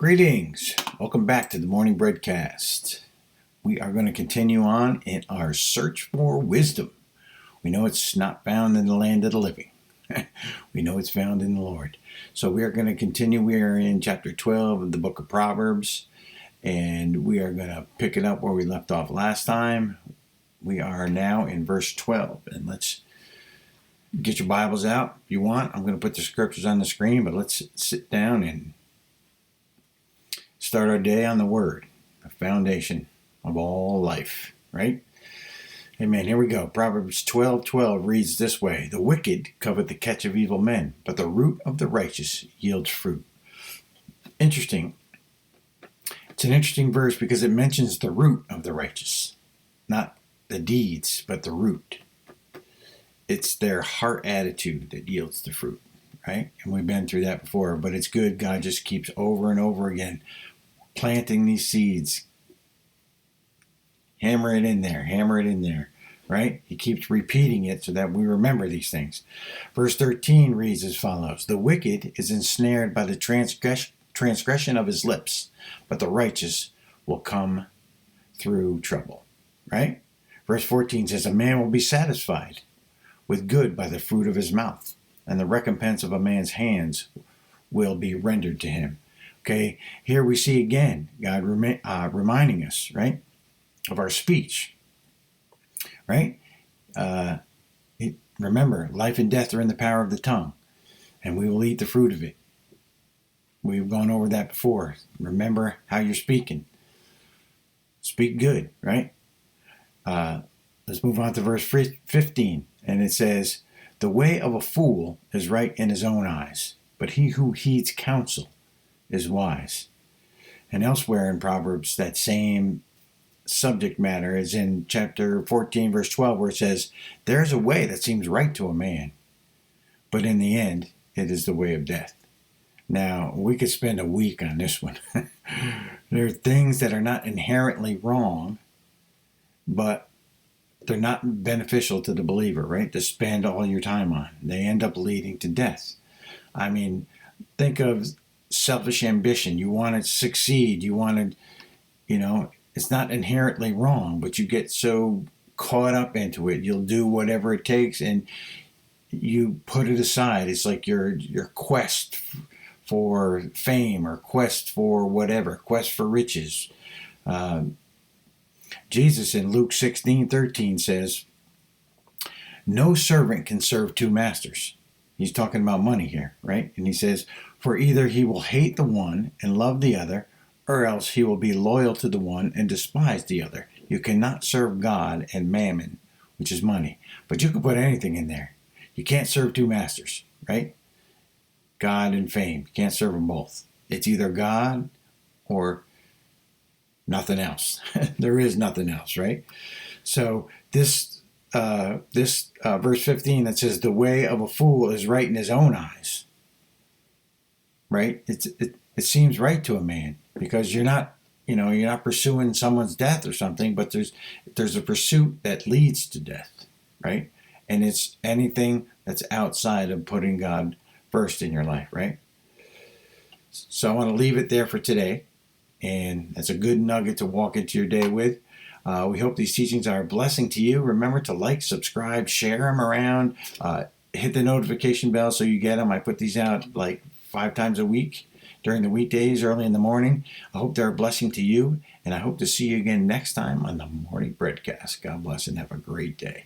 Greetings. Welcome back to the morning BreadCast. We are going to continue on in our search for wisdom. We know it's not found in the land of the living. We know it's found in the Lord. So we are going to continue. We are in chapter 12 of the book of Proverbs, and we are going to pick it up where we left off last time. We are now in verse 12, and let's get your Bibles out if you want. I'm going to put the scriptures on the screen, but let's sit down and start our day on the Word, the foundation of all life, right? Amen. Here we go. Proverbs 12:12 reads this way: "The wicked covet the catch of evil men, but the root of the righteous yields fruit." Interesting. It's an interesting verse because it mentions the root of the righteous, not the deeds, but the root. It's their heart attitude that yields the fruit, right? And we've been through that before, but it's good. God just keeps over and over again planting these seeds. Hammer it in there, right? He keeps repeating it so that we remember these things. Verse 13 reads as follows: "The wicked is ensnared by the transgression of his lips, but the righteous will come through trouble," right? Verse 14 says, "A man will be satisfied with good by the fruit of his mouth, and the recompense of a man's hands will be rendered to him." Okay, here we see again God reminding us, right, of our speech, right? Remember, life and death are in the power of the tongue, and we will eat the fruit of it. We've gone over that before. Remember how you're speaking. Speak good, right? Let's move on to verse 15, and it says, "The way of a fool is right in his own eyes, but he who heeds counsel is wise." And elsewhere in Proverbs, that same subject matter is in chapter 14, verse 12, where it says, "There is a way that seems right to a man, but in the end, it is the way of death." Now, we could spend a week on this one. There are things that are not inherently wrong, but they're not beneficial to the believer, right? To spend all your time on. They end up leading to death. I mean, think of selfish ambition. You want to succeed. You want to, it's not inherently wrong, but you get so caught up into it. You'll do whatever it takes and you put it aside. It's like your quest for fame or quest for whatever, quest for riches. Jesus in Luke 16:13 says, "No servant can serve two masters." He's talking about money here, right? And he says, "For either he will hate the one and love the other, or else he will be loyal to the one and despise the other. You cannot serve God and mammon," which is money. But you can put anything in there. You can't serve two masters, right? God and fame. You can't serve them both. It's either God or nothing else. There is nothing else, right? So this verse 15 that says, "The way of a fool is right in his own eyes," right? It seems right to a man because you're not pursuing someone's death or something, but there's a pursuit that leads to death, right? And it's anything that's outside of putting God first in your life, right? So I want to leave it there for today, and that's a good nugget to walk into your day with. We hope these teachings are a blessing to you. Remember to like, subscribe, share them around, hit the notification bell so you get them. I put these out like 5 times a week during the weekdays, early in the morning. I hope they're a blessing to you, and I hope to see you again next time on the Morning BreadCast. God bless and have a great day.